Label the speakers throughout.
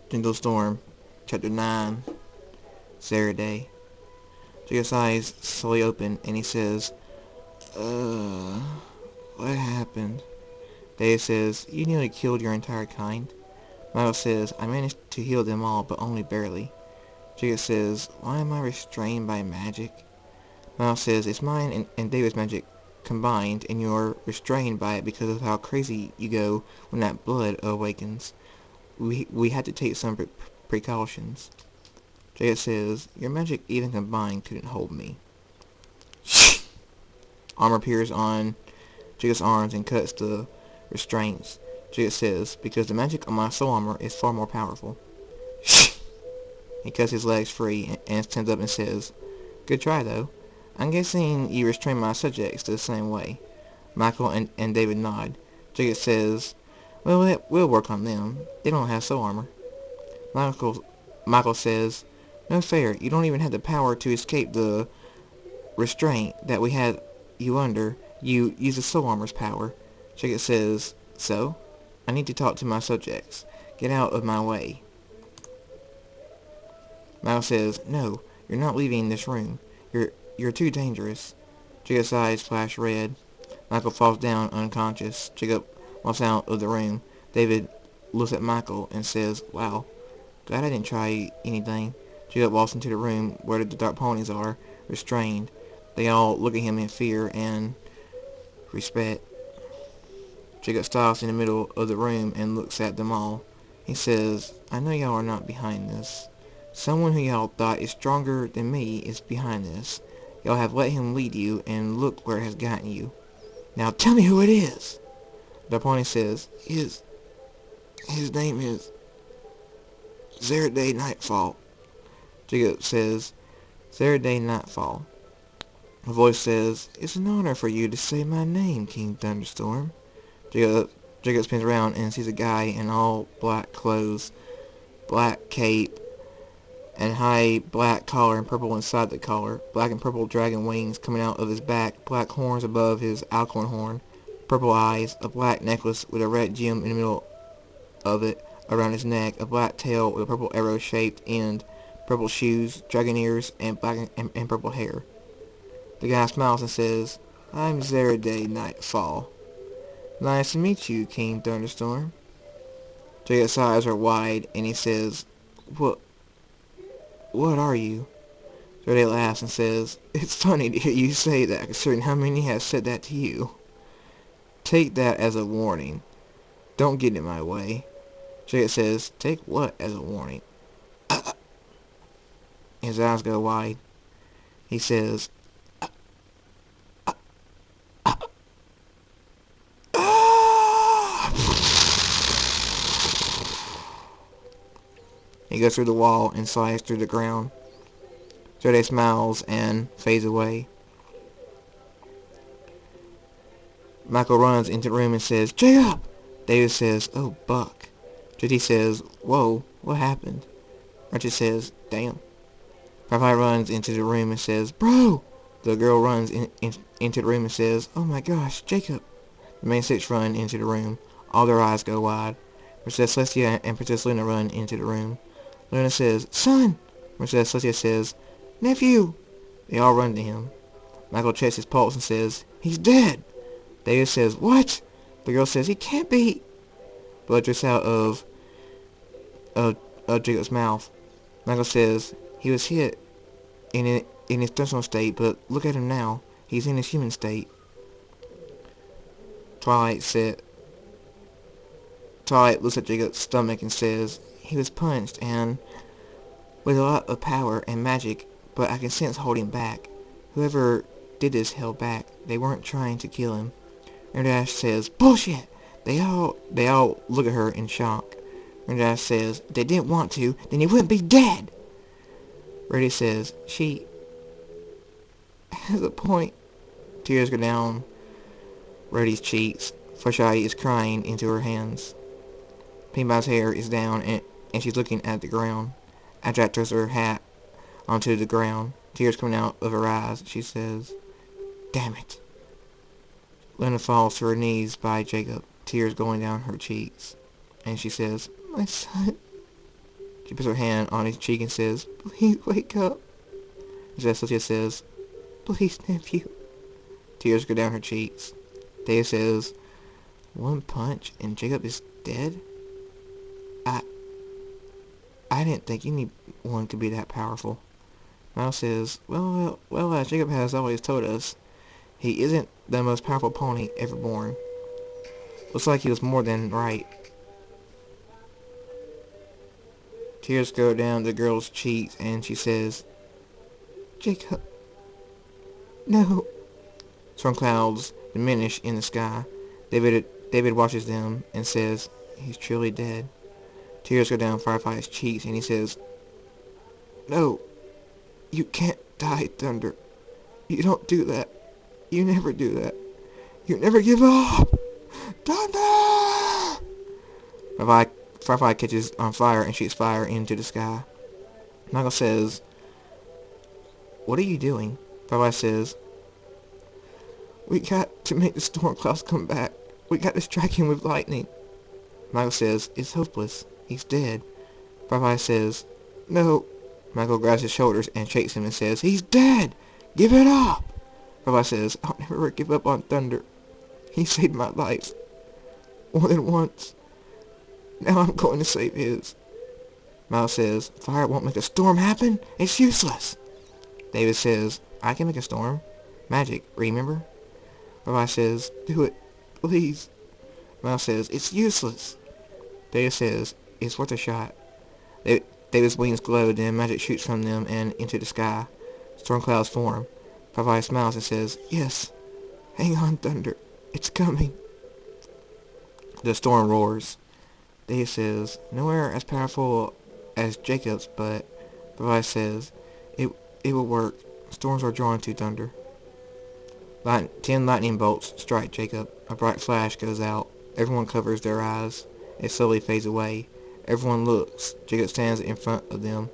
Speaker 1: Gentle Storm, Chapter 9, Saturday. Jacob's eyes slowly open, and he says, Uh, what happened? Dave says, you nearly killed your entire kind. Michael says, I managed to heal them all, but only barely. Jacob says, why am I restrained by magic? Miles says, it's mine and David's magic combined, and you're restrained by it because of how crazy you go when that blood awakens. We had to take some precautions. Jacob says, your magic even combined couldn't hold me. Armor appears on Jacob's arms and cuts the restraints. Jacob says, because the magic on my soul armor is far more powerful. He cuts his legs free and stands up and says, good try though. I'm guessing you restrain my subjects the same way. Michael and David nod. Jacob says, well, we'll work on them. They don't have soul armor. Michael says, no fair. You don't even have the power to escape the restraint that we had you under. You use the soul armor's power. Jacob says, so? I need to talk to my subjects. Get out of my way. Michael says, no, you're not leaving this room. You're too dangerous. Jacob's eyes flash red. Michael falls down unconscious. Jacob walks out of the room. David looks at Michael and says, wow, glad I didn't try anything. Jacob walks into the room where the dark ponies are, restrained. They all look at him in fear and respect. Jacob stops in the middle of the room and looks at them all. He says, I know y'all are not behind this. Someone who y'all thought is stronger than me is behind this. Y'all have let him lead you, and look where it has gotten you. Now tell me who it is. The pony says, his name is Zeraday Nightfall. Jacob says, Zeraday Nightfall. A voice says, it's an honor for you to say my name, King Thunderstorm. Jacob spins around and sees a guy in all black clothes, black cape, and high black collar and purple inside the collar, black and purple dragon wings coming out of his back, black horns above his alcorn horn, purple eyes, a black necklace with a red gem in the middle of it around his neck, a black tail with a purple arrow-shaped end, purple shoes, dragon ears, and black and purple hair. The guy smiles and says, I'm Zeraday Nightfall. Nice to meet you, King Thunderstorm. Jacob's eyes are wide, and he says, What are you? Zeraday laughs and says, it's funny to hear you say that, considering how many have said that to you. Take that as a warning. Don't get in my way. Jacob says, take what as a warning? His eyes go wide. He says, He goes through the wall and slides through the ground. Zeraday smiles and fades away. Michael runs into the room and says, Jacob! David says, oh, Buck. JT says, whoa, what happened? Richard says, damn. Popeye runs into the room and says, bro! The girl runs into the room and says, oh my gosh, Jacob. The main six run into the room. All their eyes go wide. Princess Celestia and Princess Luna run into the room. Luna says, son! Princess Celestia says, nephew! They all run to him. Michael checks his pulse and says, he's dead! David says, what? The girl says, he can't be! Blood drips out of Jacob's mouth. Michael says, he was hit in his terminal state, but look at him now. He's in his human state. Twilight looks at Jacob's stomach and says, he was punched and with a lot of power and magic, but I can sense holding back. Whoever did this held back. They weren't trying to kill him. Rendash says, bullshit! They all look at her in shock. Rendash says, if they didn't want to, then he wouldn't be dead! Reddy says, she has a point. Tears go down Reddy's cheeks. Flesheye is crying into her hands. Pinball's hair is down and she's looking at the ground. Adrat throws her hat onto the ground. Tears coming out of her eyes. She says, damn it. Luna falls to her knees by Jacob, tears going down her cheeks. And she says, my son. She puts her hand on his cheek and says, "Please wake up." Celestia says, "Please, nephew." Tears go down her cheeks. Dave says, "One punch and Jacob is dead? I didn't think anyone could be that powerful." Miles says, well, as Jacob has always told us, he isn't the most powerful pony ever born. Looks like he was more than right." Tears go down the girl's cheeks and she says, "Jacob, no." Storm clouds diminish in the sky. David watches them and says, "He's truly dead." Tears go down Firefly's cheeks and he says, "No, you can't die, Thunder. You don't do that. You never do that. You never give up. Thunder!" Firefly catches on fire and shoots fire into the sky. Michael says, "What are you doing?" Firefly says, "We got to make the storm clouds come back. We got to strike him with lightning." Michael says, "It's hopeless. He's dead." Firefly says, "No." Michael grabs his shoulders and shakes him and says, "He's dead! Give it up!" Firefly says, "I'll never give up on Thunder. He saved my life. More than once. Now I'm going to save his." Miles says, "Fire won't make a storm happen. It's useless." David says, "I can make a storm. Magic, remember?" Firefly says, "Do it, please." Miles says, "It's useless." David says, "It's worth a shot." David's wings glow, then magic shoots from them and into the sky. Storm clouds form. Firefly smiles and says, "Yes, hang on, Thunder. It's coming." The storm roars. David says, "Nowhere as powerful as Jacob's, but..." Firefly says, It will work. Storms are drawn to Thunder." 10 lightning bolts strike Jacob. A bright flash goes out. Everyone covers their eyes. It slowly fades away. Everyone looks. Jacob stands in front of them.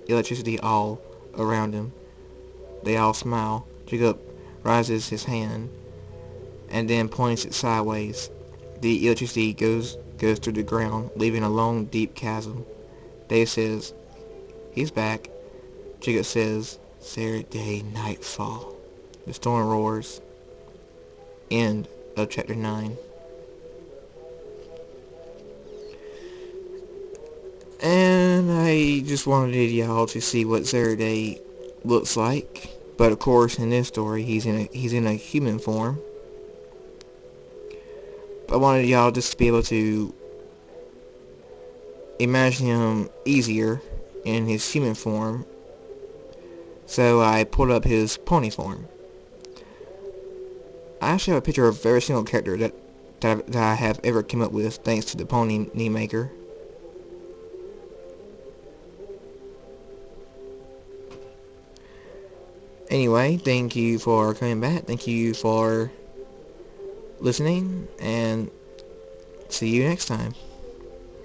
Speaker 1: Electricity all around him. They all smile. Jacob raises his hand and then points it sideways. The electricity goes through the ground, leaving a long, deep chasm. Dave says, "He's back." Jacob says, "Saturday nightfall." The storm roars. End of chapter 9. And I just wanted y'all to see what Saturday looks like. But of course, in this story, he's in a human form. I wanted y'all just to be able to imagine him easier in his human form. So I pulled up his pony form. I actually have a picture of every single character that I have ever come up with, thanks to the Pony Name Maker. Anyway, thank you for coming back. Thank you for listening, and see you next time.